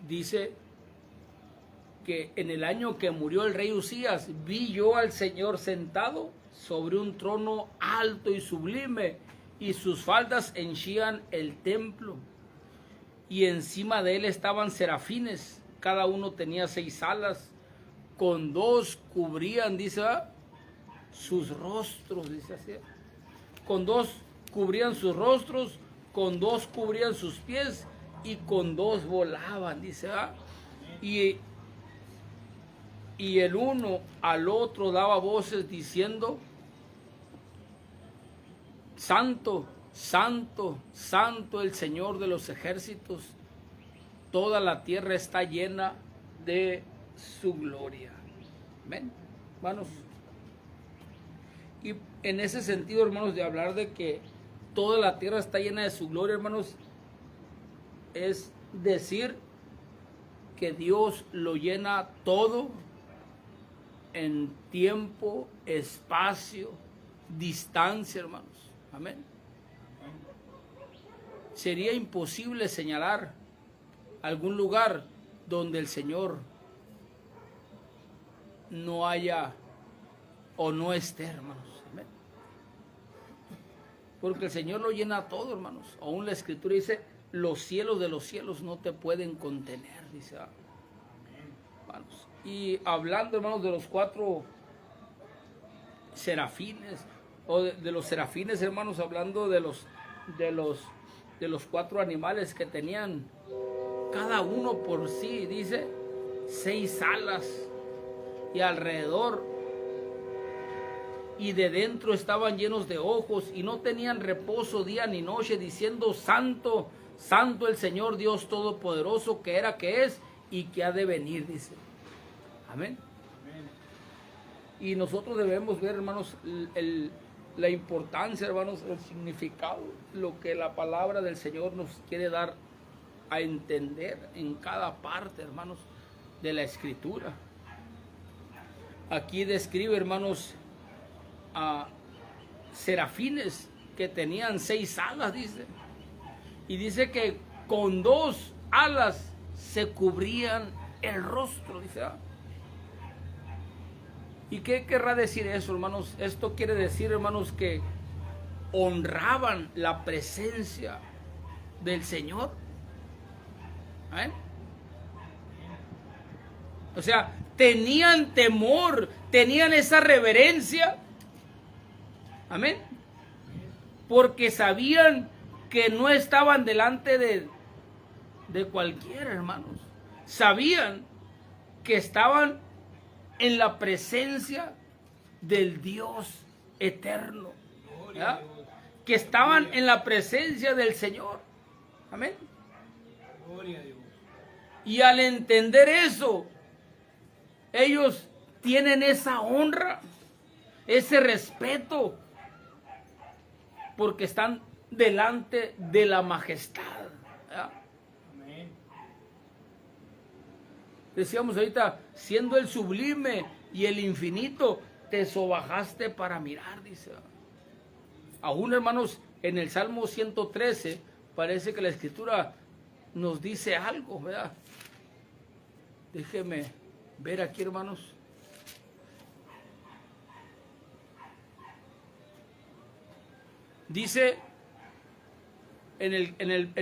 dice que en el año que murió el rey Usías, vi yo al Señor sentado sobre un trono alto y sublime, y sus faldas henchían el templo, y encima de él estaban serafines, cada uno tenía 6 alas, con 2 cubrían, dice, sus rostros, dice así, con 2 cubrían sus rostros, con 2 cubrían sus pies, y con 2 volaban, dice, y el uno al otro daba voces diciendo: Santo, santo, santo el Señor de los ejércitos, toda la tierra está llena de su gloria. Amén, hermanos. Y en ese sentido, hermanos, de hablar de que toda la tierra está llena de su gloria, hermanos, es decir que Dios lo llena todo en tiempo, espacio, distancia, hermanos. Amén. Sería imposible señalar algún lugar donde el Señor no haya o no esté, hermanos. Amén. Porque el Señor lo llena todo, hermanos. Aún la Escritura dice: los cielos de los cielos no te pueden contener, dice. Hermanos. Y hablando, hermanos, de los 4 serafines, o de los serafines, hermanos, hablando de los 4 animales que tenían, cada uno por sí, dice, 6 alas, y alrededor y de dentro estaban llenos de ojos, y no tenían reposo día ni noche, diciendo: Santo, santo el Señor Dios Todopoderoso, que era, que es y que ha de venir, dice. Amén. Y nosotros debemos ver, hermanos, la importancia, hermanos, el significado, lo que la palabra del Señor nos quiere dar a entender en cada parte, hermanos, de la Escritura. Aquí describe, hermanos, a serafines que tenían 6 alas, dice. Y dice que con 2 alas se cubrían el rostro, dice. ¿Y qué querrá decir eso, hermanos? Esto quiere decir, hermanos, que honraban la presencia del Señor. ¿Eh? O sea, tenían temor, tenían esa reverencia. Amén. Porque sabían que no estaban delante de cualquiera, hermanos. Sabían que estaban en la presencia del Dios eterno, ¿verdad? Que estaban en la presencia del Señor. Amén. Gloria a Dios. Y al entender eso, ellos tienen esa honra, ese respeto, porque están delante de la majestad, ¿verdad? Amén. Decíamos ahorita, siendo el sublime y el infinito, te sobajaste para mirar, dice. Aún, hermanos, en el Salmo 113, parece que la Escritura nos dice algo, ¿verdad? Déjeme ver aquí, hermanos. Dice en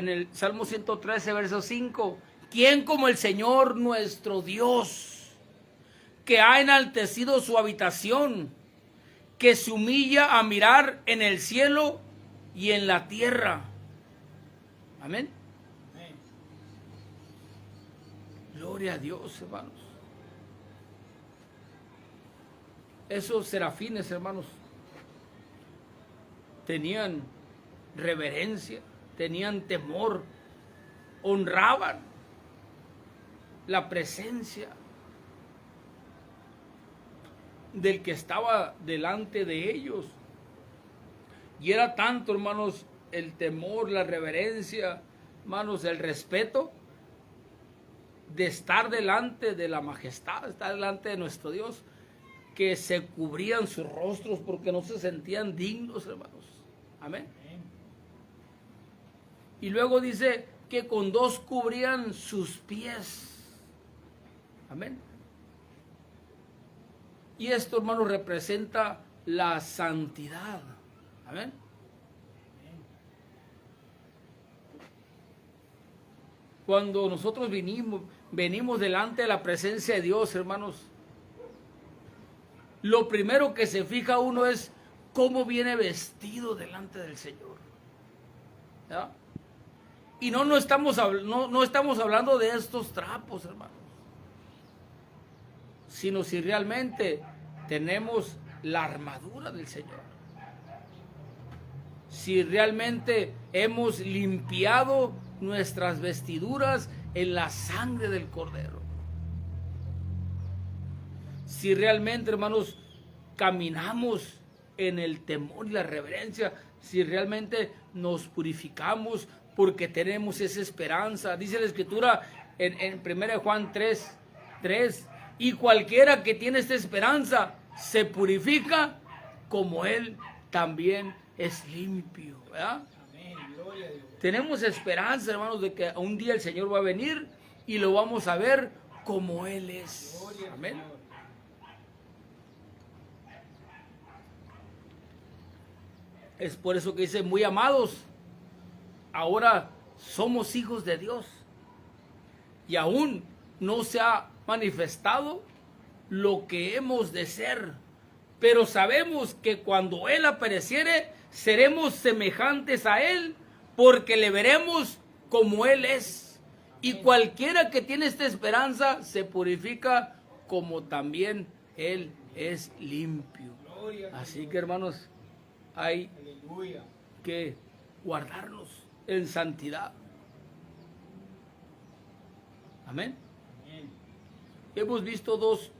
el Salmo 113, verso 5: ¿quién como el Señor nuestro Dios, que ha enaltecido su habitación, que se humilla a mirar en el cielo y en la tierra? Amén. Amén. Gloria a Dios, hermanos. Esos serafines, hermanos, tenían reverencia, tenían temor, honraban la presencia del que estaba delante de ellos. Y era tanto, hermanos, el temor, la reverencia, hermanos, el respeto de estar delante de la majestad, estar delante de nuestro Dios, que se cubrían sus rostros porque no se sentían dignos, hermanos. Amén. Y luego dice que con 2 cubrían sus pies. Amén. Y esto, hermano, representa la santidad. Amén. Cuando nosotros venimos delante de la presencia de Dios, hermanos, lo primero que se fija uno es cómo viene vestido delante del Señor. ¿Ya? Y no estamos hablando de estos trapos, hermanos, sino si realmente tenemos la armadura del Señor. Si realmente hemos limpiado nuestras vestiduras en la sangre del Cordero. Si realmente, hermanos, caminamos en el temor y la reverencia, si realmente nos purificamos porque tenemos esa esperanza. Dice la Escritura en 1 Juan 3, y cualquiera que tiene esta esperanza se purifica como Él también es limpio, ¿verdad? Amén. Gloria a Dios. Tenemos esperanza, hermanos, de que un día el Señor va a venir y lo vamos a ver como Él es. Gloria al Amén. Señor. Es por eso que dice, muy amados, ahora somos hijos de Dios. Y aún no se ha manifestado lo que hemos de ser. Pero sabemos que cuando Él apareciere, seremos semejantes a Él, porque le veremos como Él es. Y cualquiera que tiene esta esperanza se purifica como también Él es limpio. Gloria al Así Señor. que, hermanos, hay Aleluya. que guardarnos en santidad. Amén. Amén. Hemos visto dos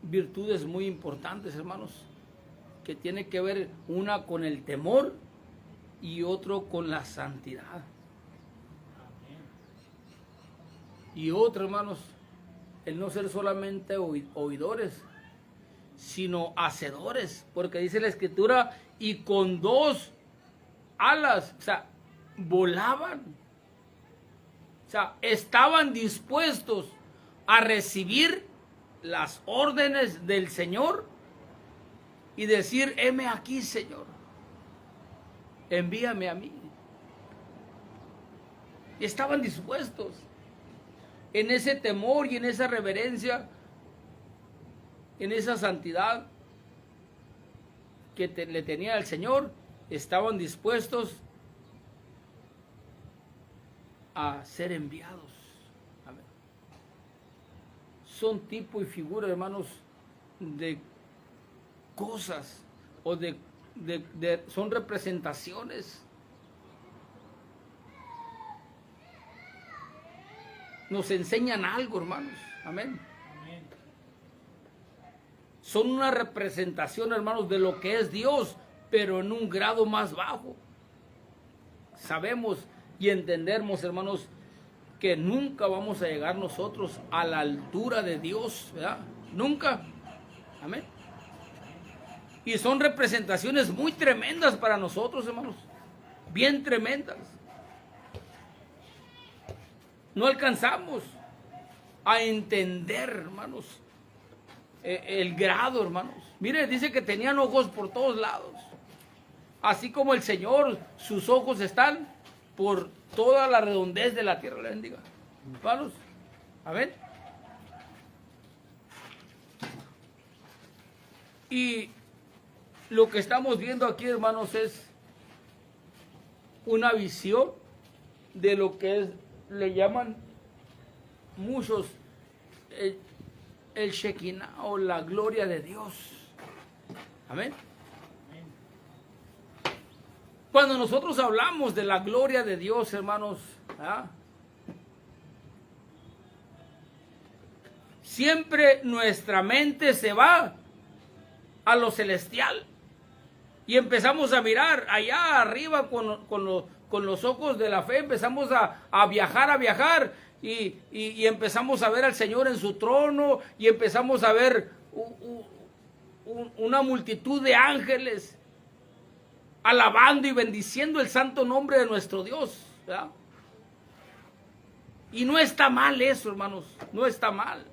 virtudes muy importantes, hermanos, que tiene que ver una con el temor y otro con la santidad. Amén. Y otro, hermanos, el no ser solamente oidores, sino hacedores, porque dice la Escritura, y con 2 alas, o sea, volaban, o sea, estaban dispuestos a recibir las órdenes del Señor y decir, heme aquí, Señor, envíame a mí. Y estaban dispuestos en ese temor y en esa reverencia, en esa santidad que le tenía al Señor, estaban dispuestos a ser enviados. Amén. Son tipo y figura, hermanos, de cosas o son representaciones. Nos enseñan algo, hermanos. Amén. Amén. Son una representación, hermanos, de lo que es Dios, pero en un grado más bajo. Sabemos y entendemos, hermanos, que nunca vamos a llegar nosotros a la altura de Dios, ¿verdad? Nunca. Amén. Y son representaciones muy tremendas para nosotros, hermanos. Bien tremendas. No alcanzamos a entender, hermanos, el grado, hermanos. Mire, dice que tenían ojos por todos lados. Así como el Señor, sus ojos están por toda la redondez de la tierra. Le bendiga. Hermanos, amén. Y lo que estamos viendo aquí, hermanos, es una visión de lo que es, le llaman muchos el Shekinah o la gloria de Dios. Amén. Cuando nosotros hablamos de la gloria de Dios, hermanos, siempre nuestra mente se va a lo celestial y empezamos a mirar allá arriba con los ojos de la fe. Empezamos a viajar y empezamos a ver al Señor en su trono y empezamos a ver una multitud de ángeles alabando y bendiciendo el santo nombre de nuestro Dios, ¿verdad? Y no está mal eso, hermanos, no está mal.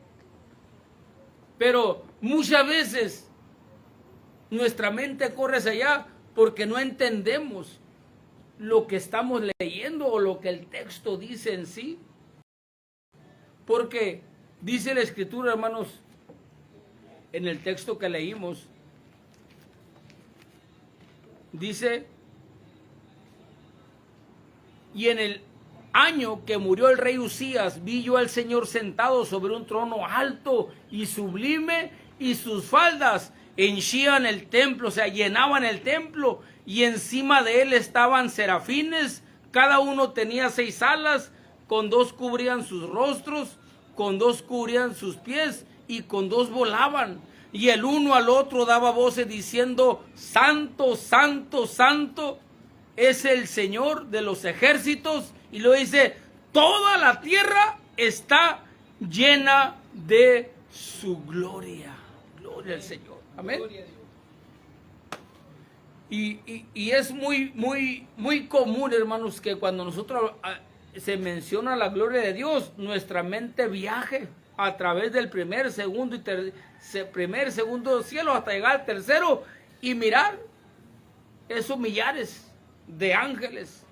Pero muchas veces nuestra mente corre hacia allá porque no entendemos lo que estamos leyendo o lo que el texto dice en sí. Porque dice la Escritura, hermanos, en el texto que leímos, dice: y en el año que murió el rey Usías, vi yo al Señor sentado sobre un trono alto y sublime, y sus faldas henchían el templo, o sea, llenaban el templo, y encima de él estaban serafines, cada uno tenía 6 alas, con 2 cubrían sus rostros, con 2 cubrían sus pies, y con 2 volaban. Y el uno al otro daba voces diciendo: Santo, Santo, Santo es el Señor de los ejércitos. Y luego dice: toda la tierra está llena de su gloria. Gloria al Señor. Amén. Gloria a Dios. Y es muy común, hermanos, que cuando nosotros se menciona la gloria de Dios, nuestra mente viaje a través del primer, segundo cielo hasta llegar al tercero y mirar esos millares de ángeles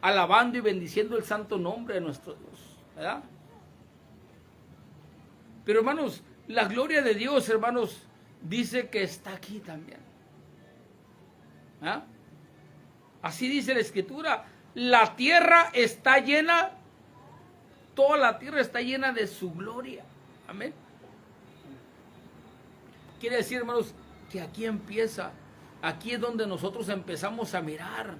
alabando y bendiciendo el santo nombre de nuestro Dios, ¿verdad? Pero, hermanos, la gloria de Dios, hermanos, dice que está aquí también. ¿Ah? Así dice la Escritura: la tierra está llena, toda la tierra está llena de su gloria. Amén. Quiere decir, hermanos, que aquí empieza, aquí es donde nosotros empezamos a mirar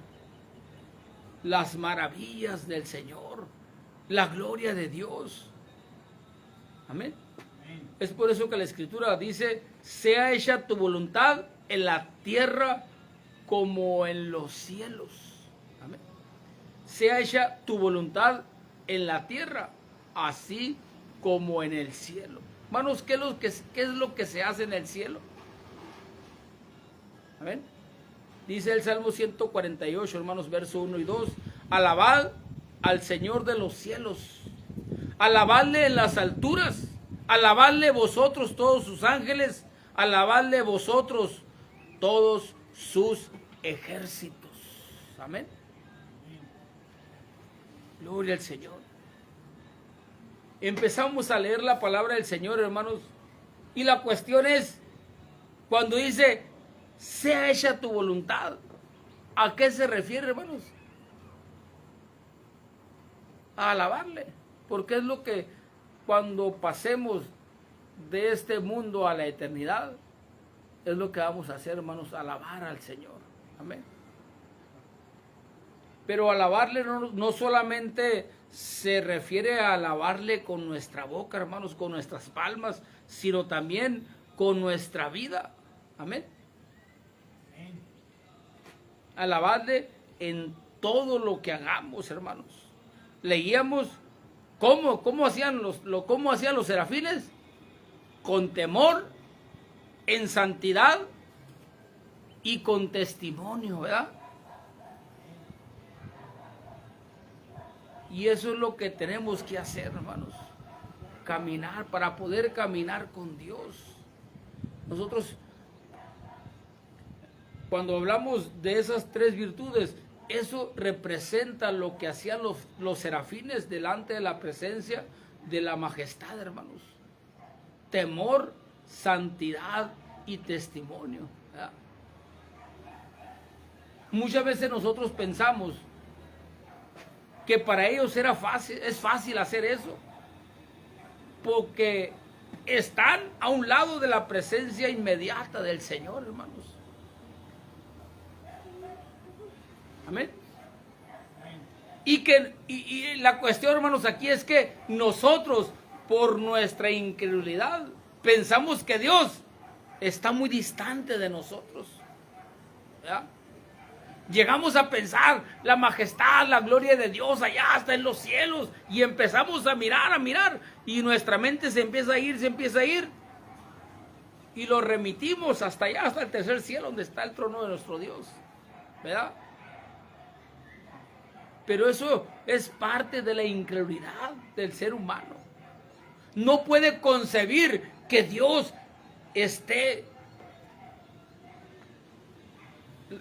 las maravillas del Señor, la gloria de Dios. Amén. Es por eso que la Escritura dice: sea hecha tu voluntad en la tierra como en los cielos. Amén. Sea hecha tu voluntad en la tierra, así como en el cielo. Hermanos, ¿qué es lo que se hace en el cielo? Amén. Dice el Salmo 148, hermanos, verso 1 y 2. Alabad al Señor de los cielos, alabadle en las alturas, alabadle vosotros todos sus ángeles, alabadle vosotros todos sus ejércitos. Amén. Gloria al Señor. Empezamos a leer la palabra del Señor, hermanos, y la cuestión es, cuando dice sea hecha tu voluntad, ¿a qué se refiere, hermanos? A alabarle, porque es lo que cuando pasemos de este mundo a la eternidad, es lo que vamos a hacer, hermanos, alabar al Señor. Amén. Pero alabarle no solamente se refiere a alabarle con nuestra boca, hermanos, con nuestras palmas, sino también con nuestra vida. Amén. Alabarle en todo lo que hagamos, hermanos. Leíamos cómo hacían los serafines, con temor, en santidad y con testimonio, ¿verdad? Y eso es lo que tenemos que hacer, hermanos. Caminar, para poder caminar con Dios. Nosotros, cuando hablamos de esas 3 virtudes, eso representa lo que hacían los serafines delante de la presencia de la majestad, hermanos. Temor, santidad y testimonio, ¿verdad? Muchas veces nosotros pensamos que para ellos es fácil hacer eso, porque están a un lado de la presencia inmediata del Señor, hermanos. Amén. Y la cuestión, hermanos, aquí es que nosotros, por nuestra incredulidad, pensamos que Dios está muy distante de nosotros, ¿verdad? Llegamos a pensar la majestad, la gloria de Dios allá hasta en los cielos, y empezamos a mirar, y nuestra mente se empieza a ir, y lo remitimos hasta allá, hasta el tercer cielo, donde está el trono de nuestro Dios. ¿verdad? Pero eso es parte de la incredulidad del ser humano. No puede concebir que Dios esté,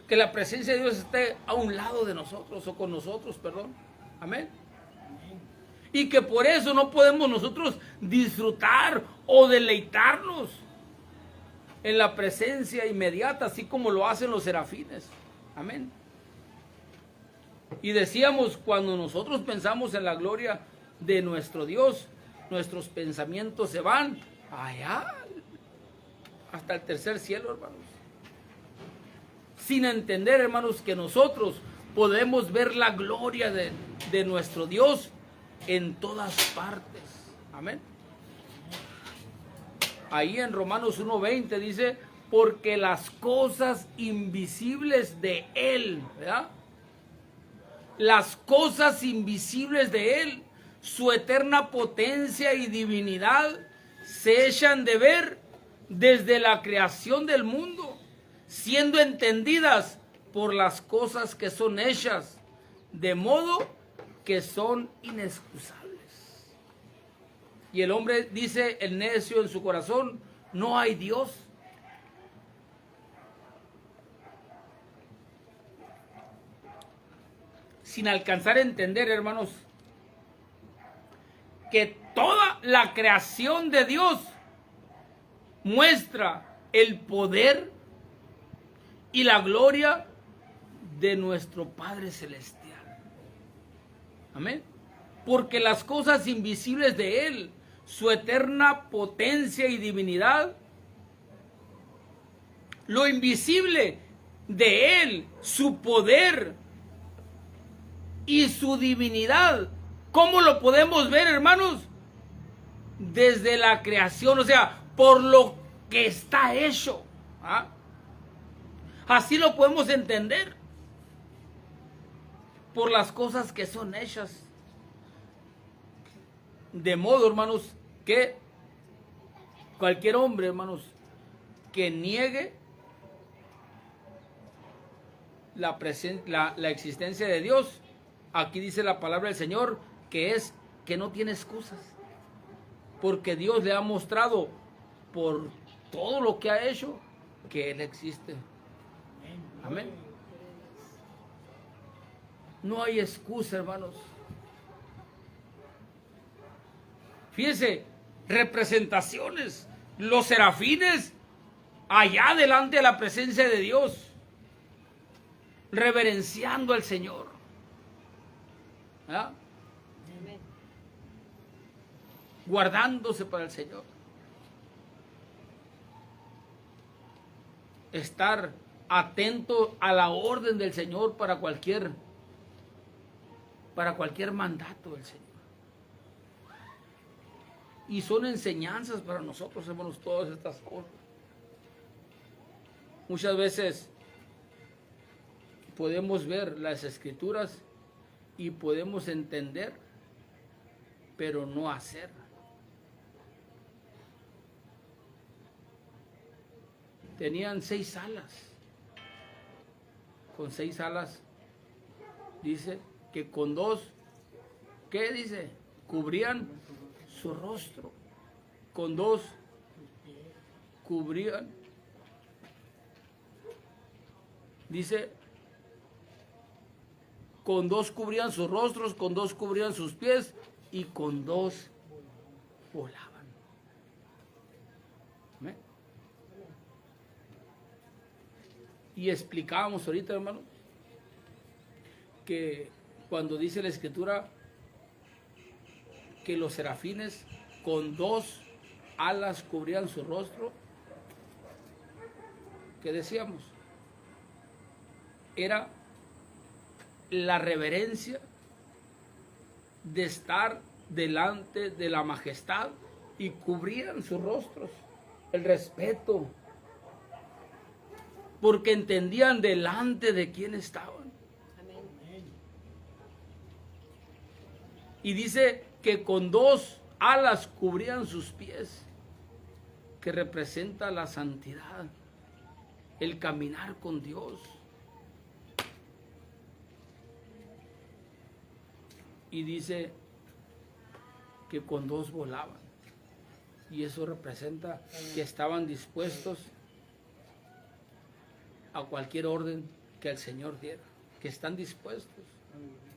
que la presencia de Dios esté a un lado de nosotros o con nosotros, perdón. Amén. Y que por eso no podemos nosotros disfrutar o deleitarnos en la presencia inmediata, así como lo hacen los serafines. Amén. Y decíamos, cuando nosotros pensamos en la gloria de nuestro Dios, nuestros pensamientos se van allá, hasta el tercer cielo, hermanos. Sin entender, hermanos, que nosotros podemos ver la gloria de nuestro Dios en todas partes. Amén. Ahí en Romanos 1:20 dice, porque las cosas invisibles de Él, ¿verdad? Las cosas invisibles de Él, su eterna potencia y divinidad, se echan de ver desde la creación del mundo, siendo entendidas por las cosas que son hechas, de modo que son inexcusables. Y el hombre dice, el necio en su corazón, no hay Dios. Sin alcanzar a entender, hermanos, que toda la creación de Dios muestra el poder y la gloria de nuestro Padre Celestial. Amén. Porque las cosas invisibles de Él, su eterna potencia y divinidad, lo invisible de Él, su poder y su divinidad, ¿cómo lo podemos ver, hermanos? Desde la creación, o sea, por lo que está hecho. ¿Ah? Así lo podemos entender. Por las cosas que son hechas. De modo, hermanos, que cualquier hombre, hermanos, que niegue la existencia de Dios, aquí dice la palabra del Señor, que es que no tiene excusas. Porque Dios le ha mostrado por todo lo que ha hecho que Él existe. Amén. No hay excusa, hermanos. Fíjense, representaciones, los serafines allá delante de la presencia de Dios, reverenciando al Señor. ¿Ah? Guardándose para el Señor. Estar atento a la orden del Señor para cualquier mandato del Señor. Y son enseñanzas para nosotros, hermanos, todas estas cosas. Muchas veces podemos ver las Escrituras y podemos entender, pero no hacer. Tenían 6 alas. Con 6 alas, dice que con 2, ¿qué dice? Cubrían su rostro. Con 2 cubrían. Dice, con 2 cubrían sus rostros, con 2 cubrían sus pies y con 2 volaban. ¿Amén? Y explicábamos ahorita, hermano, que cuando dice la Escritura que los serafines con 2 alas cubrían su rostro, ¿qué decíamos? Era la reverencia de estar delante de la majestad y cubrían sus rostros, el respeto, porque entendían delante de quién estaban. Amén. Y dice que con 2 alas cubrían sus pies, que representa la santidad, el caminar con Dios. Y dice que con 2 volaban. Y eso representa que estaban dispuestos a cualquier orden que el Señor diera. Que están dispuestos.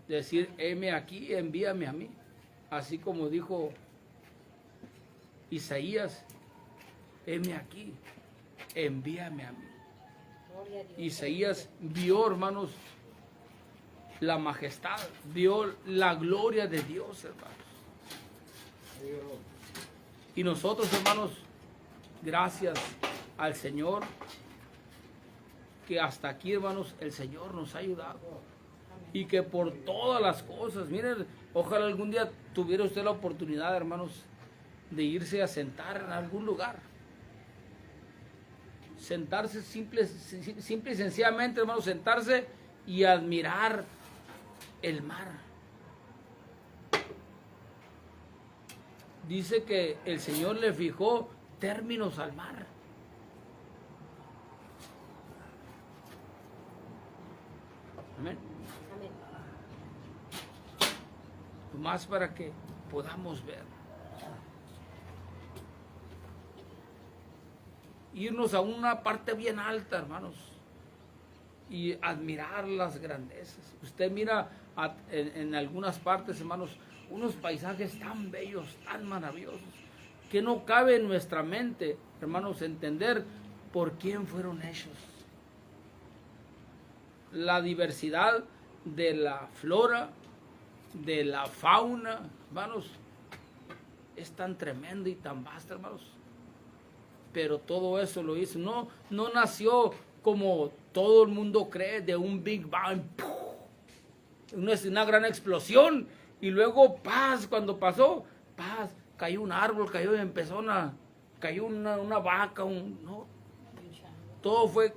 Decir, heme aquí, envíame a mí. Así como dijo Isaías, heme aquí, envíame a mí. Isaías vio, hermanos, la majestad, vio la gloria de Dios, hermanos. Y nosotros, hermanos, gracias al Señor, que hasta aquí, hermanos, el Señor nos ha ayudado. Y que por todas las cosas, miren, ojalá algún día tuviera usted la oportunidad, hermanos, de irse a sentar en algún lugar. Sentarse simple y sencillamente, hermanos, sentarse y admirar el mar. Dice que el Señor le fijó términos al mar. Amén. Más para que podamos ver. Irnos a una parte bien alta, hermanos, y admirar las grandezas. Usted mira en algunas partes, hermanos, unos paisajes tan bellos, tan maravillosos, que no cabe en nuestra mente, hermanos, entender por quién fueron hechos. La diversidad de la flora, de la fauna, hermanos, es tan tremenda y tan vasta, hermanos. Pero todo eso lo hizo, no nació como todo el mundo cree, de un Big Bang, una gran explosión, y luego paz, cuando pasó, paz, cayó un árbol, cayó una vaca, no. Todo fue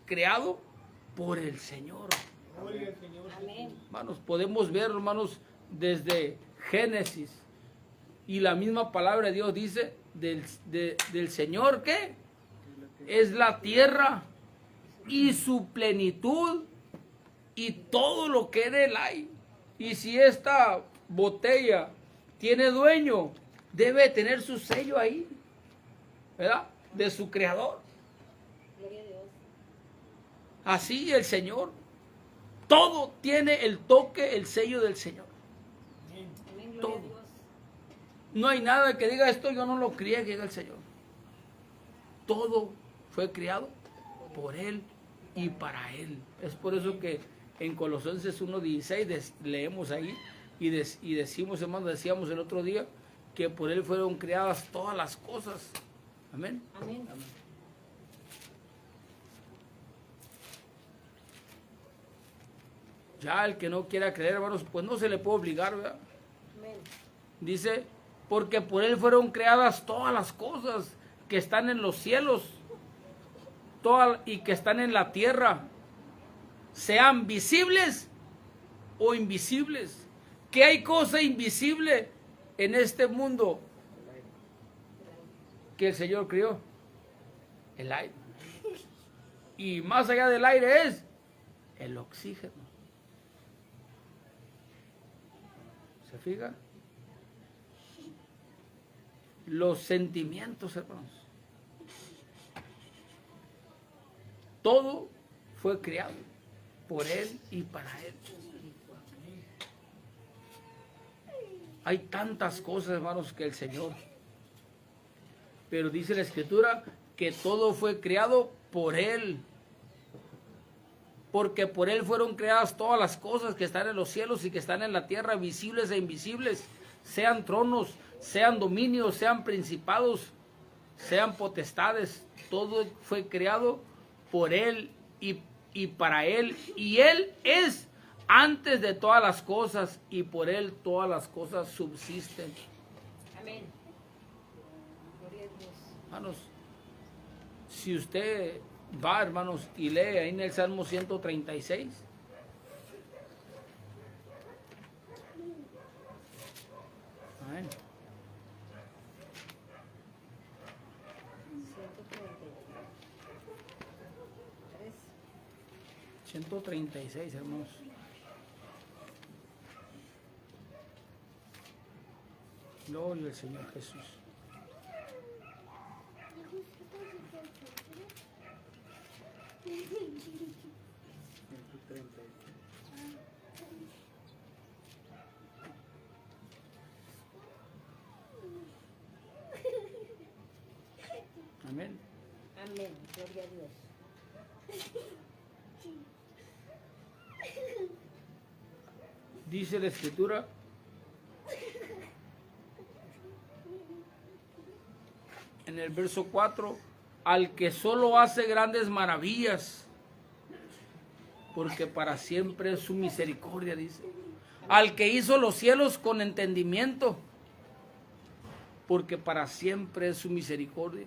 creado por el Señor. Amén. Hermanos, podemos ver, hermanos, desde Génesis, y la misma palabra de Dios dice del Señor, ¿qué? Es la tierra y su plenitud y todo lo que en él hay. Y si esta botella tiene dueño, debe tener su sello ahí, ¿verdad? De su creador. Gloria a Dios. Así el Señor, todo tiene el toque, el sello del Señor. Amén, gloria Todo. a Dios. No hay nada que diga esto, yo no lo crié, que diga el Señor. Todo fue criado por Él y para Él. Es por eso que en Colosenses 1:16 leemos ahí y decimos, hermano, decíamos el otro día, que por Él fueron creadas todas las cosas. Amén. Amén. Ya el que no quiera creer, hermanos, pues no se le puede obligar, ¿verdad? Amén. Dice, porque por Él fueron creadas todas las cosas que están en los cielos y que están en la tierra, sean visibles o invisibles. ¿Qué hay cosa invisible en este mundo que el Señor crió? El aire. Y más allá del aire es el oxígeno. ¿Se fija? Los sentimientos, hermanos. Todo fue creado por Él y para Él. Hay tantas cosas, hermanos, que el Señor. Pero dice la Escritura que todo fue creado por Él. Porque por Él fueron creadas todas las cosas que están en los cielos y que están en la tierra, visibles e invisibles. Sean tronos, sean dominios, sean principados, sean potestades. Todo fue creado por Él y para Él. Y Él es antes de todas las cosas, y por Él todas las cosas subsisten. Amén. Gloria a Dios. Hermanos, si usted va, hermanos, y lee ahí en el Salmo 136. Amén. 136, hermanos. Gloria al Señor Jesús. Amén. Amén. Gloria a Dios. Dice la Escritura, en el verso 4, al que solo hace grandes maravillas, porque para siempre es su misericordia, dice. Al que hizo los cielos con entendimiento, porque para siempre es su misericordia.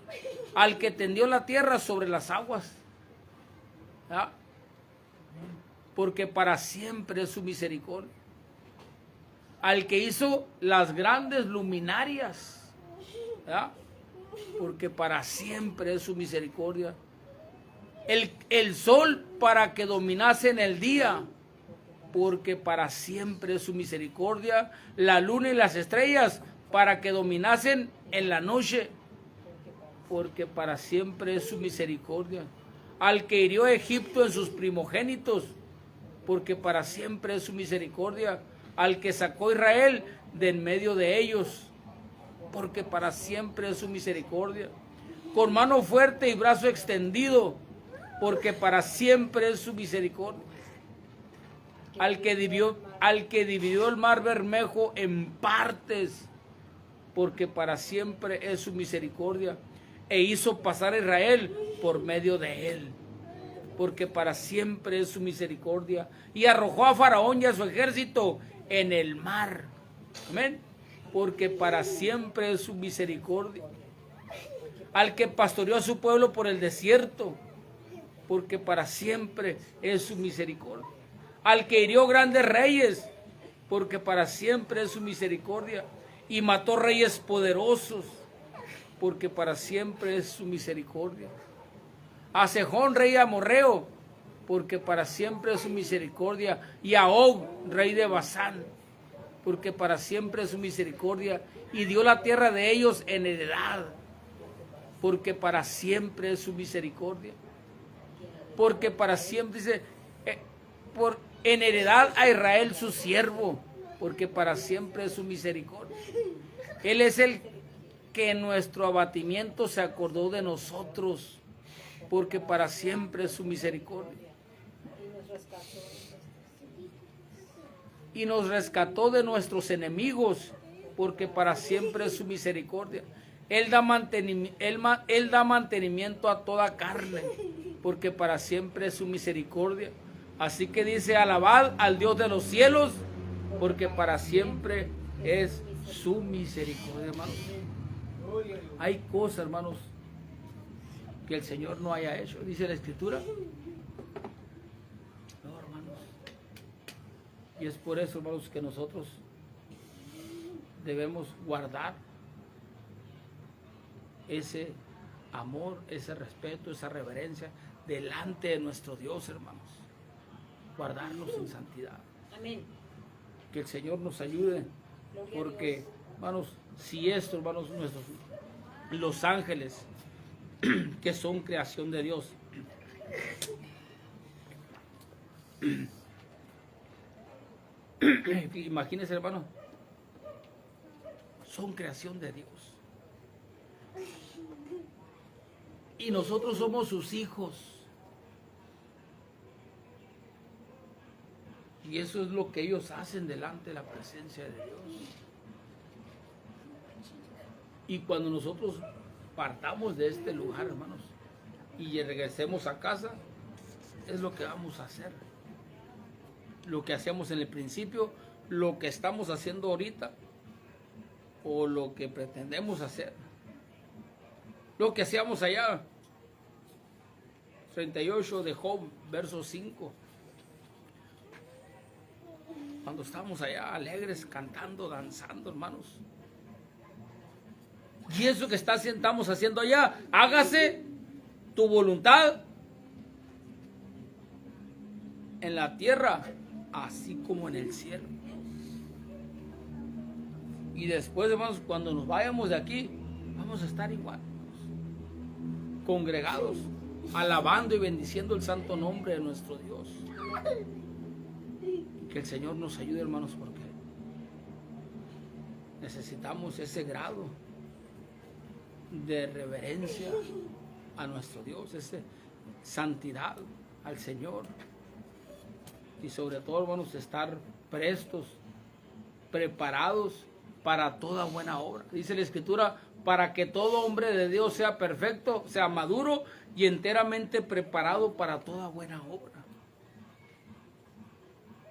Al que tendió la tierra sobre las aguas, ¿ah? Porque para siempre es su misericordia. Al que hizo las grandes luminarias, ¿ah? Porque para siempre es su misericordia. El sol para que dominase en el día, porque para siempre es su misericordia. La luna y las estrellas para que dominasen en la noche, porque para siempre es su misericordia. Al que hirió a Egipto en sus primogénitos, porque para siempre es su misericordia. Al que sacó a Israel de en medio de ellos, porque para siempre es su misericordia. Con mano fuerte y brazo extendido, porque para siempre es su misericordia. Al que dividió el mar Bermejo en partes, porque para siempre es su misericordia. E hizo pasar a Israel por medio de él, porque para siempre es su misericordia. Y arrojó a Faraón y a su ejército en el mar. Amén. Porque para siempre es su misericordia. Al que pastoreó a su pueblo por el desierto, porque para siempre es su misericordia. Al que hirió grandes reyes, porque para siempre es su misericordia. Y mató reyes poderosos, porque para siempre es su misericordia. A Sejón, rey amorreo, porque para siempre es su misericordia. Y a Og, rey de Basán, porque para siempre es su misericordia. Y dio la tierra de ellos en heredad, porque para siempre es su misericordia. Porque para siempre, dice, en heredad a Israel su siervo, porque para siempre es su misericordia. Él es el que en nuestro abatimiento se acordó de nosotros, porque para siempre es su misericordia. Y nos rescató de nuestros enemigos, porque para siempre es su misericordia. Él da mantenimiento a toda carne, porque para siempre es su misericordia. Así que dice, alabad al Dios de los cielos, porque para siempre es su misericordia, hermanos. Hay cosas, hermanos, que el Señor no haya hecho. Dice la Escritura. No, hermanos. Y es por eso, hermanos, que nosotros debemos guardar ese amor, ese respeto, esa reverencia delante de nuestro Dios, hermanos. Guardarnos en santidad. Amén. Que el Señor nos ayude, porque, hermanos, si esto, hermanos, los ángeles, que son creación de Dios, imagínense, hermano, son creación de Dios. Y nosotros somos sus hijos. Y eso es lo que ellos hacen delante de la presencia de Dios. Y cuando nosotros partamos de este lugar, hermanos, y regresemos a casa, es lo que vamos a hacer. Lo que hacíamos en el principio, lo que estamos haciendo ahorita, o lo que pretendemos hacer. Lo que hacíamos allá, 38 de Job, verso 5. Cuando estábamos allá alegres, cantando, danzando, hermanos. Y eso que estamos haciendo allá, hágase tu voluntad en la tierra, así como en el cielo. Y después, hermanos, cuando nos vayamos de aquí, vamos a estar igual, congregados, alabando y bendiciendo el santo nombre de nuestro Dios. Que el Señor nos ayude, hermanos, porque necesitamos ese grado de reverencia a nuestro Dios, esa santidad al Señor. Y sobre todo, hermanos, estar prestos, preparados para toda buena obra. Dice la Escritura, para que todo hombre de Dios sea perfecto, sea maduro y enteramente preparado para toda buena obra.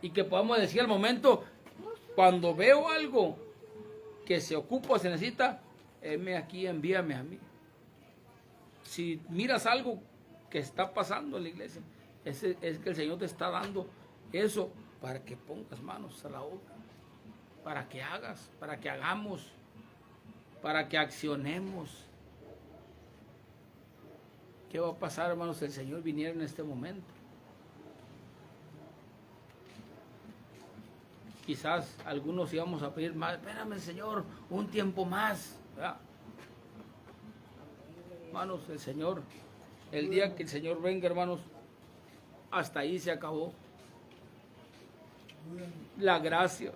Y que podamos decir al momento, cuando veo algo que se ocupa, se necesita, heme aquí, envíame a mí. Si miras algo que está pasando en la iglesia, es que el Señor te está dando eso para que pongas manos a la obra, para que hagas, para que hagamos, para que accionemos. ¿Qué va a pasar, hermanos, si el Señor viniera en este momento? Quizás algunos íbamos a pedir más, espérame, Señor, un tiempo más, ¿verdad? Hermanos, el Señor, el día que el Señor venga, hermanos, hasta ahí se acabó la gracia.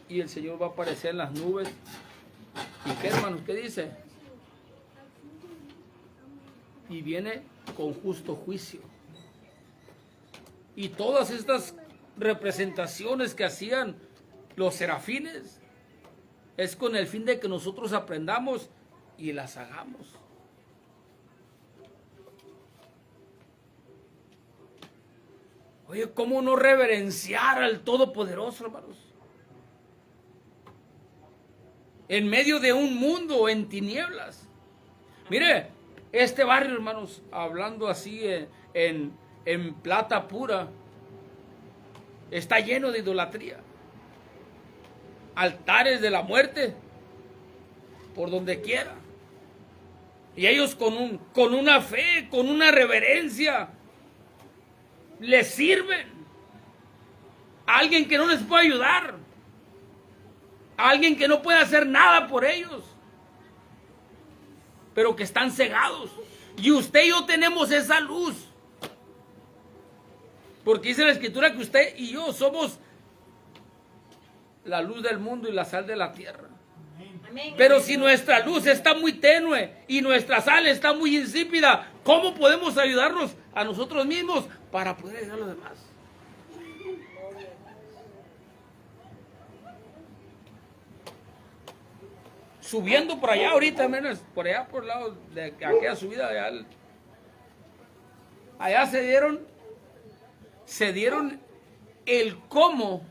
Y el Señor va a aparecer en las nubes. ¿Y qué, hermanos? ¿Qué dice? Y viene con justo juicio. Y todas estas representaciones que hacían los serafines es con el fin de que nosotros aprendamos y las hagamos. Oye, ¿cómo no reverenciar al Todopoderoso, hermanos? En medio de un mundo en tinieblas. Mire, este barrio, hermanos, hablando así en plata pura, está lleno de idolatría. Altares de la muerte por donde quiera. Y ellos con una fe, con una reverencia, les sirven a alguien que no les puede ayudar, a alguien que no puede hacer nada por ellos, pero que están cegados. Y usted y yo tenemos esa luz, porque dice la Escritura que usted y yo somos la luz del mundo y la sal de la tierra. Amén. Pero si nuestra luz está muy tenue y nuestra sal está muy insípida, ¿cómo podemos ayudarnos a nosotros mismos para poder ayudar a los demás? Subiendo por allá ahorita, menos por allá por el lado de aquella subida, allá se dieron el cómo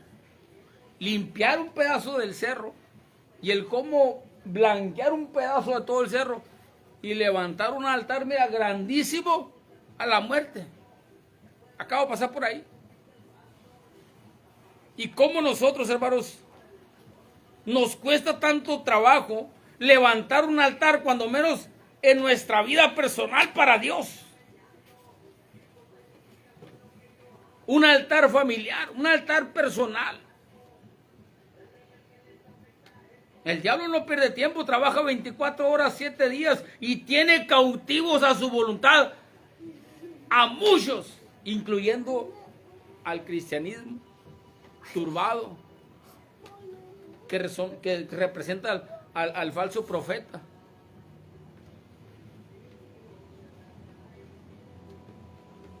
limpiar un pedazo del cerro y el cómo blanquear un pedazo de todo el cerro y levantar un altar, mira, grandísimo a la muerte. Acabo de pasar por ahí. Y cómo nosotros, hermanos, nos cuesta tanto trabajo levantar un altar, cuando menos en nuestra vida personal, para Dios. Un altar familiar, un altar personal. El diablo no pierde tiempo, trabaja 24 horas, 7 días y tiene cautivos a su voluntad a muchos, incluyendo al cristianismo turbado, que representa al falso profeta.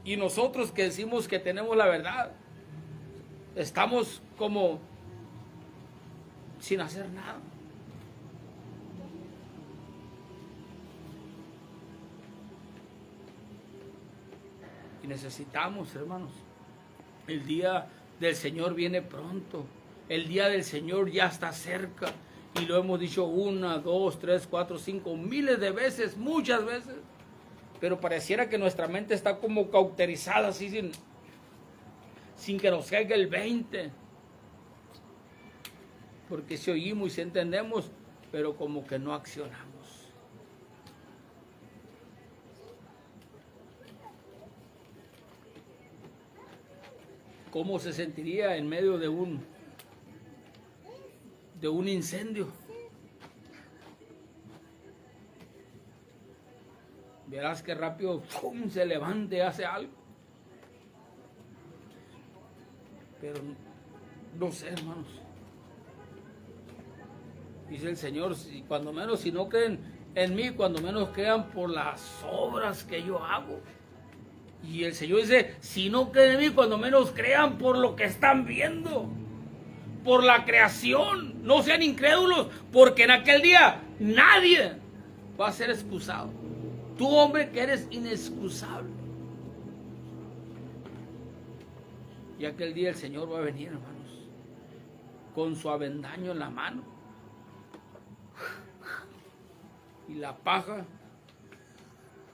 Y nosotros que decimos que tenemos la verdad, estamos como sin hacer nada. Y necesitamos, hermanos, el día del Señor viene pronto. El día del Señor ya está cerca. Y lo hemos dicho 1, 2, 3, 4, 5, miles de veces, muchas veces. Pero pareciera que nuestra mente está como cauterizada, así sin que nos caiga el 20. Porque si oímos y si entendemos, pero como que no accionamos. ¿Cómo se sentiría en medio de un de un incendio. Verás que rápido ¡pum!, se levante y hace algo. Pero no sé, hermanos. Dice el Señor, cuando menos, si no creen en mí, cuando menos crean por las obras que yo hago. Y el Señor dice, si no creen en mí, cuando menos crean por lo que están viendo, por la creación. No sean incrédulos, porque en aquel día nadie va a ser excusado. Tú, hombre, que eres inexcusable. Y aquel día el Señor va a venir, hermanos, con su avendaño en la mano y la paja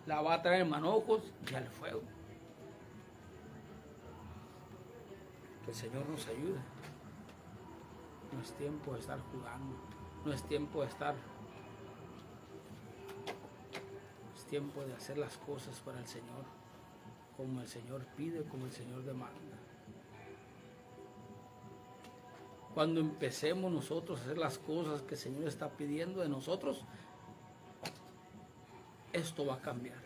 la va a traer en manojos y al fuego. Que el Señor nos ayude. No es tiempo de estar jugando, no es tiempo de estar, es tiempo de hacer las cosas para el Señor, como el Señor pide, como el Señor demanda. Cuando empecemos nosotros a hacer las cosas que el Señor está pidiendo de nosotros, esto va a cambiar.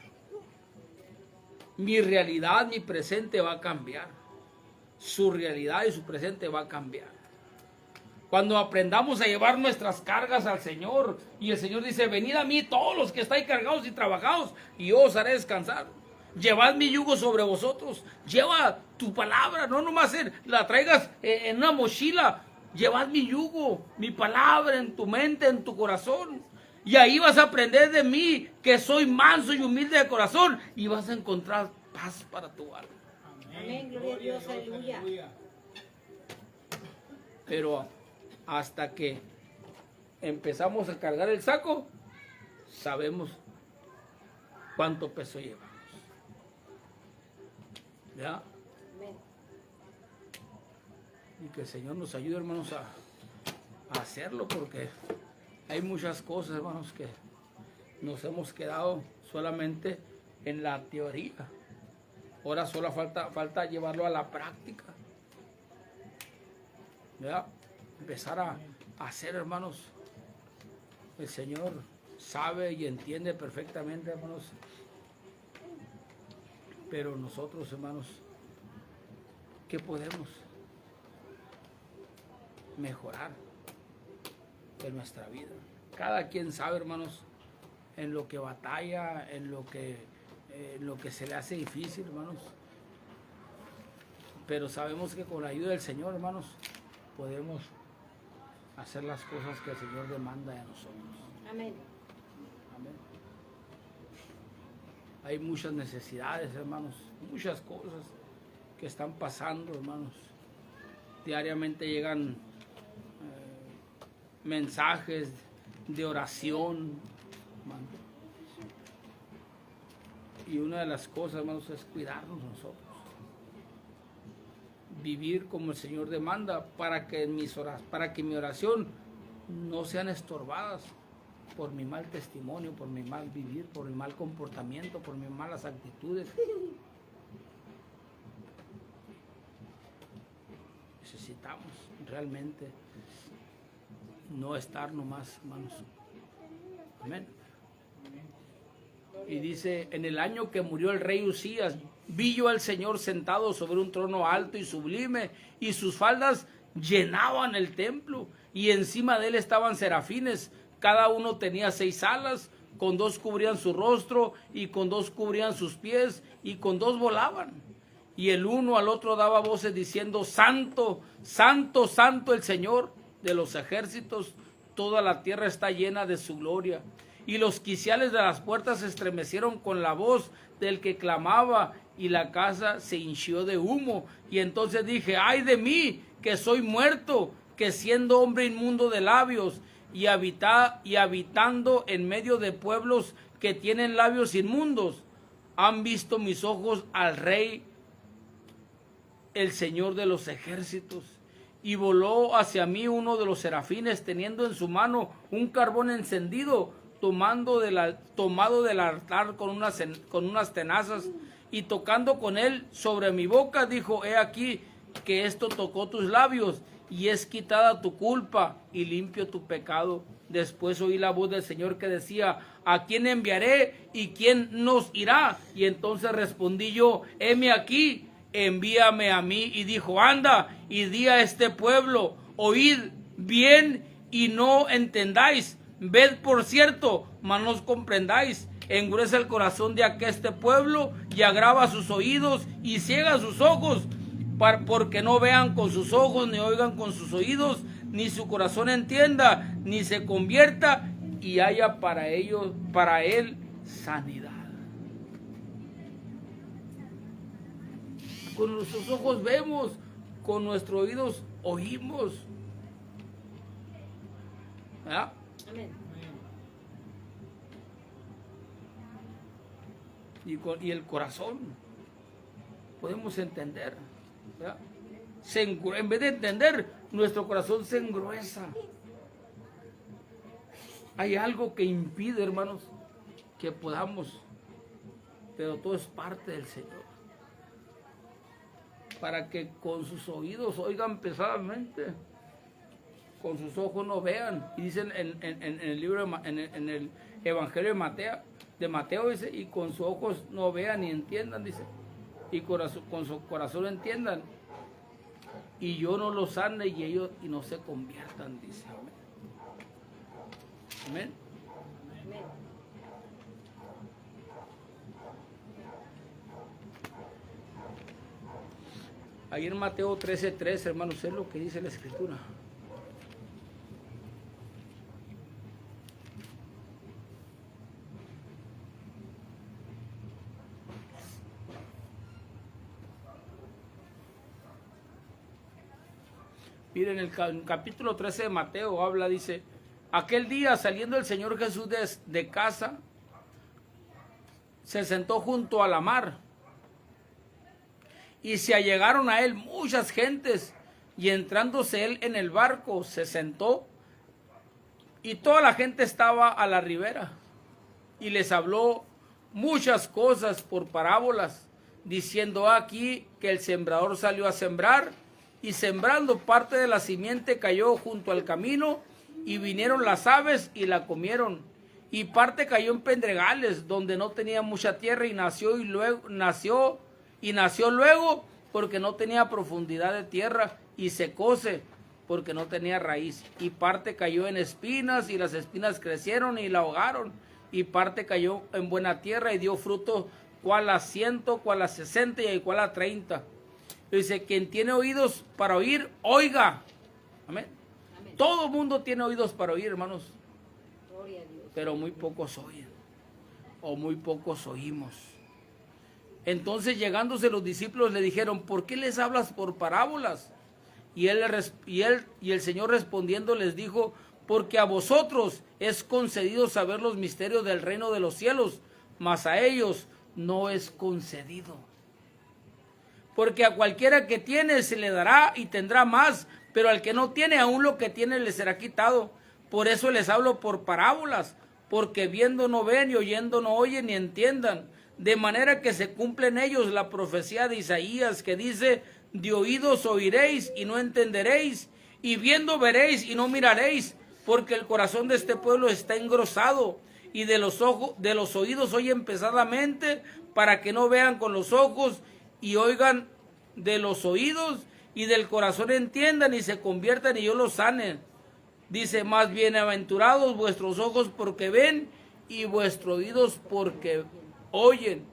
Mi realidad, mi presente va a cambiar. Su realidad y su presente va a cambiar. Cuando aprendamos a llevar nuestras cargas al Señor, y el Señor dice, venid a mí todos los que estáis cargados y trabajados, y yo os haré descansar. Llevad mi yugo sobre vosotros. Lleva tu palabra, no nomás la traigas en una mochila. Llevad mi yugo, mi palabra en tu mente, en tu corazón. Y ahí vas a aprender de mí, que soy manso y humilde de corazón, y vas a encontrar paz para tu alma. Amén, gloria a Dios, aleluya. Pero hasta que empezamos a cargar el saco, sabemos cuánto peso llevamos. ¿Ya? Amén. Y que el Señor nos ayude, hermanos, a hacerlo, porque hay muchas cosas, hermanos, que nos hemos quedado solamente en la teoría. Ahora solo falta llevarlo a la práctica. ¿Ya? Empezar a hacer, hermanos. El Señor sabe y entiende perfectamente, hermanos. Pero nosotros, hermanos, ¿qué podemos mejorar en nuestra vida? Cada quien sabe, hermanos, en lo que batalla, en lo que se le hace difícil, hermanos. Pero sabemos que con la ayuda del Señor, hermanos, podemos hacer las cosas que el Señor demanda de nosotros. Amén. Amén. Hay muchas necesidades, hermanos, muchas cosas que están pasando, hermanos. Diariamente llegan mensajes de oración, hermano. Y una de las cosas, hermanos, es cuidarnos nosotros. Vivir como el Señor demanda, para que mi oración no sean estorbadas por mi mal testimonio, por mi mal vivir, por mi mal comportamiento, por mis malas actitudes. Necesitamos realmente no estar nomás, hermanos. Amén. Y dice, en el año que murió el rey Usías, vi yo al Señor sentado sobre un trono alto y sublime, y sus faldas llenaban el templo, y encima de él estaban serafines, cada uno tenía 6 alas, con 2 cubrían su rostro, y con 2 cubrían sus pies, y con 2 volaban. Y el uno al otro daba voces diciendo, Santo, Santo, Santo el Señor de los ejércitos, toda la tierra está llena de su gloria. Y los quiciales de las puertas se estremecieron con la voz del que clamaba, y la casa se hinchió de humo. Y entonces dije, ay de mí, que soy muerto, que siendo hombre inmundo de labios, y habitando en medio de pueblos que tienen labios inmundos, han visto mis ojos al Rey, el Señor de los ejércitos. Y voló hacia mí uno de los serafines, teniendo en su mano un carbón encendido, tomado del altar con unas tenazas, y tocando con él sobre mi boca, dijo, he aquí que esto tocó tus labios, y es quitada tu culpa y limpio tu pecado. Después oí la voz del Señor que decía, ¿a quién enviaré y quién nos irá? Y entonces respondí yo, heme aquí, envíame a mí. Y dijo, anda y di a este pueblo, oíd bien y no entendáis, ved por cierto, mas no comprendáis. Engruesa el corazón de este pueblo y agrava sus oídos y ciega sus ojos, porque no vean con sus ojos, ni oigan con sus oídos, ni su corazón entienda, ni se convierta y haya para él sanidad. Con nuestros ojos vemos, con nuestros oídos oímos. ¿Verdad? Amén. Y el corazón podemos entender, ¿verdad? En vez de entender, nuestro corazón se engruesa. Hay algo que impide, hermanos, que podamos, pero todo es parte del Señor, para que con sus oídos oigan pesadamente, con sus ojos no vean. Y dicen en el libro, en el Evangelio de Mateo dice, y con sus ojos no vean ni entiendan, dice, y con su corazón entiendan, y yo no los sane y ellos y no se conviertan, dice. Amén. Amén. Ahí en Mateo 13:3, hermanos, es lo que dice la Escritura. Miren, el capítulo 13 de Mateo habla, dice, aquel día saliendo el Señor Jesús de casa, se sentó junto a la mar, y se allegaron a él muchas gentes, y entrándose él en el barco, se sentó, y toda la gente estaba a la ribera, y les habló muchas cosas por parábolas, diciendo aquí que el sembrador salió a sembrar, y sembrando parte de la simiente cayó junto al camino, y vinieron las aves y la comieron. Y parte cayó en pedregales, donde no tenía mucha tierra, y nació luego porque no tenía profundidad de tierra, y secóse porque no tenía raíz. Y parte cayó en espinas, y las espinas crecieron y la ahogaron. Y parte cayó en buena tierra y dio fruto, cual a 100, cual a 60 y cual a 30. Dice, quien tiene oídos para oír, oiga. Amén. Amén. Todo mundo tiene oídos para oír, hermanos, Gloria a Dios. pero muy pocos oyen, o muy pocos oímos. Entonces, llegándose los discípulos, le dijeron, ¿por qué les hablas por parábolas? Y el Señor respondiendo les dijo, porque a vosotros es concedido saber los misterios del reino de los cielos, mas a ellos no es concedido. Porque a cualquiera que tiene se le dará y tendrá más, pero al que no tiene, aún lo que tiene le será quitado. Por eso les hablo por parábolas, porque viendo no ven y oyendo no oyen ni entiendan. De manera que se cumple en ellos la profecía de Isaías que dice, de oídos oiréis y no entenderéis, y viendo veréis y no miraréis, porque el corazón de este pueblo está engrosado, y de los oídos oyen pesadamente, para que no vean con los ojos, y oigan de los oídos, y del corazón entiendan, y se conviertan, y yo los sane. Dice, más bienaventurados vuestros ojos porque ven, y vuestros oídos porque oyen.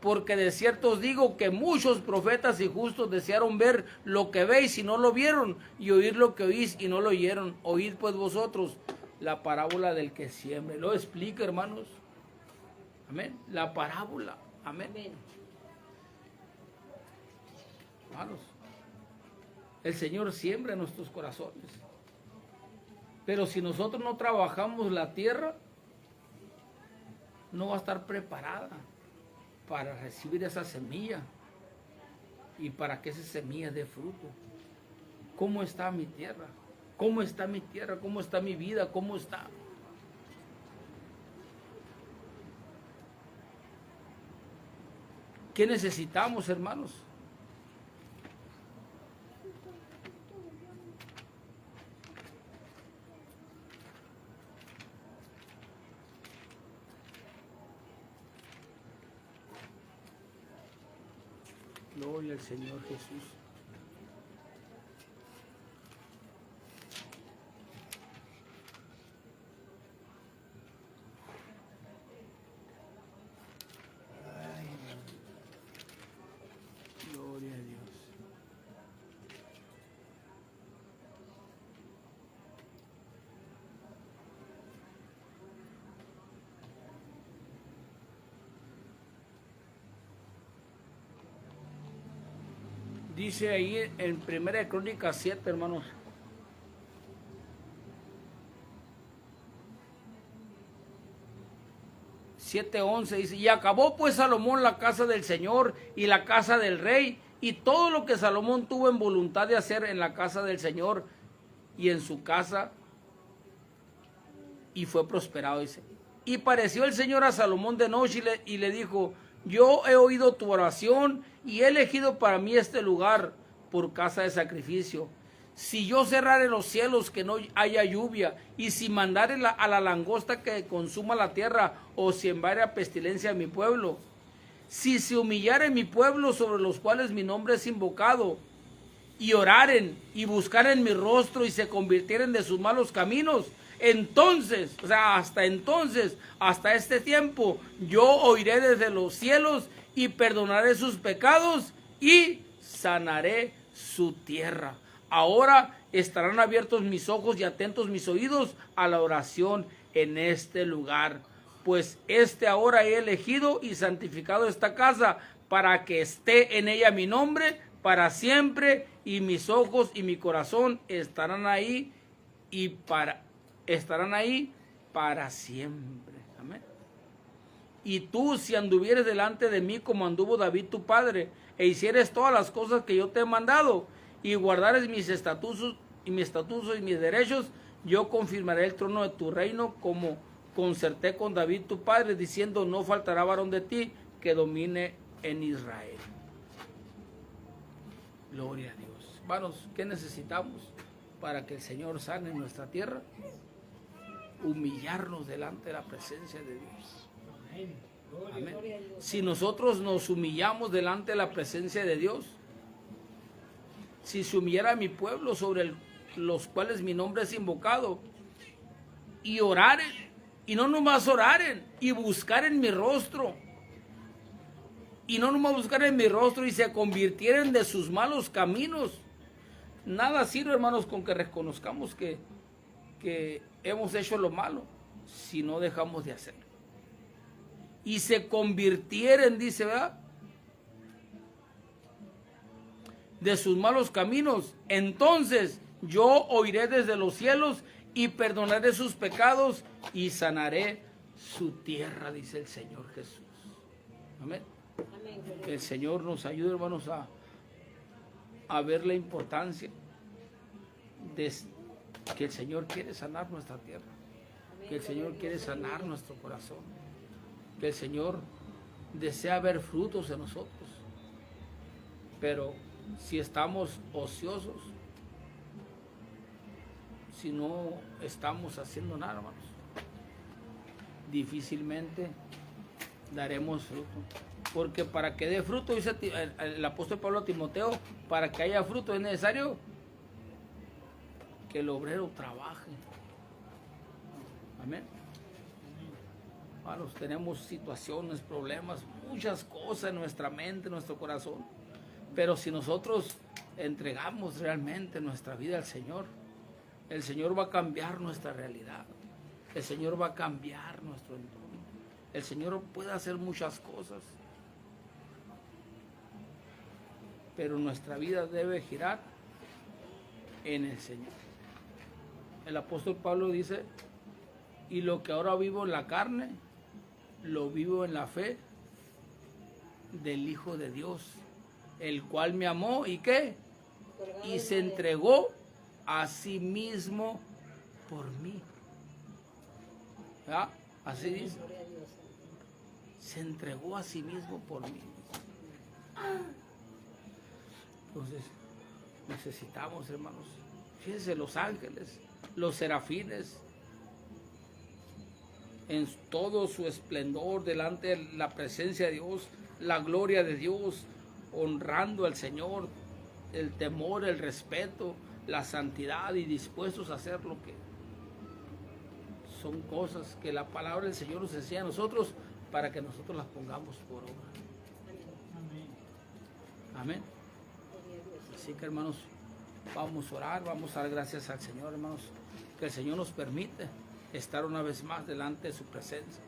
Porque de cierto os digo que muchos profetas y justos desearon ver lo que veis y no lo vieron, y oír lo que oís y no lo oyeron. Oíd pues vosotros la parábola del que siembra. Lo explica, hermanos. Amén. La parábola. Amén. Amén. Hermanos, el Señor siembra en nuestros corazones. Pero si nosotros no trabajamos la tierra, no va a estar preparada para recibir esa semilla y para que esa semilla dé fruto. ¿Cómo está mi tierra? ¿Cómo está mi tierra? ¿Cómo está mi vida? ¿Cómo está? ¿Qué necesitamos, hermanos? Gloria al Señor Jesús. Gloria a Dios. Dice ahí en 1 Crónicas 7, hermanos. Siete 11 dice: y acabó pues Salomón la casa del Señor y la casa del rey, y todo lo que Salomón tuvo en voluntad de hacer en la casa del Señor y en su casa, y fue prosperado, dice. Y pareció el Señor a Salomón de noche y le dijo: yo he oído tu oración y he elegido para mí este lugar por casa de sacrificio. Si yo cerrare los cielos que no haya lluvia, y si mandare a la langosta que consuma la tierra, o si enviare pestilencia a mi pueblo, si se humillare mi pueblo sobre los cuales mi nombre es invocado, y oraren y buscaren mi rostro y se convirtieren de sus malos caminos, entonces, o sea, hasta este tiempo, yo oiré desde los cielos y perdonaré sus pecados y sanaré su tierra. Ahora estarán abiertos mis ojos y atentos mis oídos a la oración en este lugar, pues ahora he elegido y santificado esta casa para que esté en ella mi nombre para siempre, y mis ojos y mi corazón estarán ahí para siempre. Amén. Y tú, si anduvieres delante de mí como anduvo David tu padre, e hicieres todas las cosas que yo te he mandado, y guardares mis estatutos y mis derechos, yo confirmaré el trono de tu reino, como concerté con David tu padre, diciendo: no faltará varón de ti que domine en Israel. Gloria a Dios. Hermanos, ¿qué necesitamos para que el Señor sane nuestra tierra? Humillarnos delante de la presencia de Dios. Amén. Amén. Si nosotros nos humillamos delante de la presencia de Dios, si se humillara mi pueblo sobre los cuales mi nombre es invocado, y oraren, y no nomás oraren, y buscaren mi rostro, y no nomás buscaren mi rostro, y se convirtieren de sus malos caminos. Nada sirve, hermanos, con que reconozcamos que hemos hecho lo malo, si no dejamos de hacerlo. Y se convirtieren, dice, ¿verdad?, de sus malos caminos, entonces yo oiré desde los cielos y perdonaré sus pecados y sanaré su tierra, dice el Señor Jesús. Amén. Que el Señor nos ayude, hermanos, a ver la importancia de que el Señor quiere sanar nuestra tierra, que el Señor quiere sanar nuestro corazón, que el Señor desea ver frutos en nosotros. Pero si estamos ociosos, si no estamos haciendo nada, hermanos, difícilmente daremos fruto. Porque para que dé fruto, dice el apóstol Pablo a Timoteo, para que haya fruto es necesario que el obrero trabaje. Amén. Hermanos, tenemos situaciones, problemas, muchas cosas en nuestra mente, en nuestro corazón. Pero si nosotros entregamos realmente nuestra vida al Señor, el Señor va a cambiar nuestra realidad. El Señor va a cambiar nuestro entorno. El Señor puede hacer muchas cosas, pero nuestra vida debe girar en el Señor. El apóstol Pablo dice: y lo que ahora vivo en la carne, lo vivo en la fe del Hijo de Dios, el cual me amó, ¿y qué? Y se entregó a sí mismo por mí. ¿Ya? Así dice. Se entregó a sí mismo por mí. Entonces, necesitamos, hermanos, fíjense, los ángeles, los serafines, en todo su esplendor delante de la presencia de Dios, la gloria de Dios, honrando al Señor, el temor, el respeto, la santidad y dispuestos a hacer lo que son cosas que la palabra del Señor nos enseña a nosotros para que nosotros las pongamos por obra. Amén. Amén. Así que, hermanos, vamos a orar, vamos a dar gracias al Señor, hermanos, que el Señor nos permite estar una vez más delante de su presencia.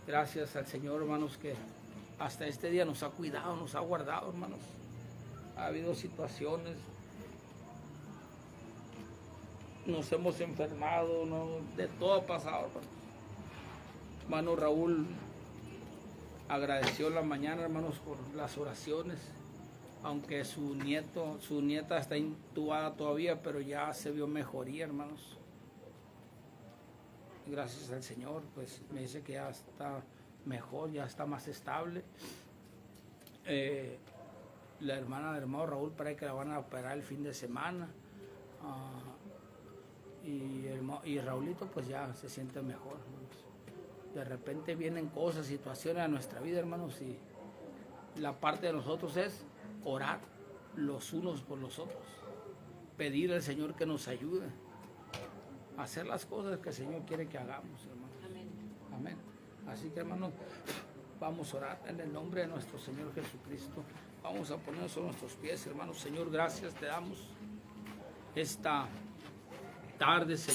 Gracias al Señor, hermanos, que hasta este día nos ha cuidado, nos ha guardado, hermanos. Ha habido situaciones, nos hemos enfermado, ¿no? De todo ha pasado, hermanos. Hermano Raúl agradeció la mañana, hermanos, por las oraciones, aunque su nieta está intubada todavía, pero ya se vio mejoría, hermanos. Gracias al Señor, pues me dice que ya está mejor, ya está más estable. La hermana del hermano Raúl parece que la van a operar el fin de semana. Y Raulito pues ya se siente mejor, hermanos. De repente vienen cosas, situaciones a nuestra vida, hermanos, y la parte de nosotros es orar los unos por los otros, pedir al Señor que nos ayude a hacer las cosas que el Señor quiere que hagamos, hermanos. Amén. Amén. Así que, hermanos, vamos a orar en el nombre de nuestro Señor Jesucristo. Vamos a ponernos sobre nuestros pies, hermanos. Señor, gracias te damos esta tarde, Señor.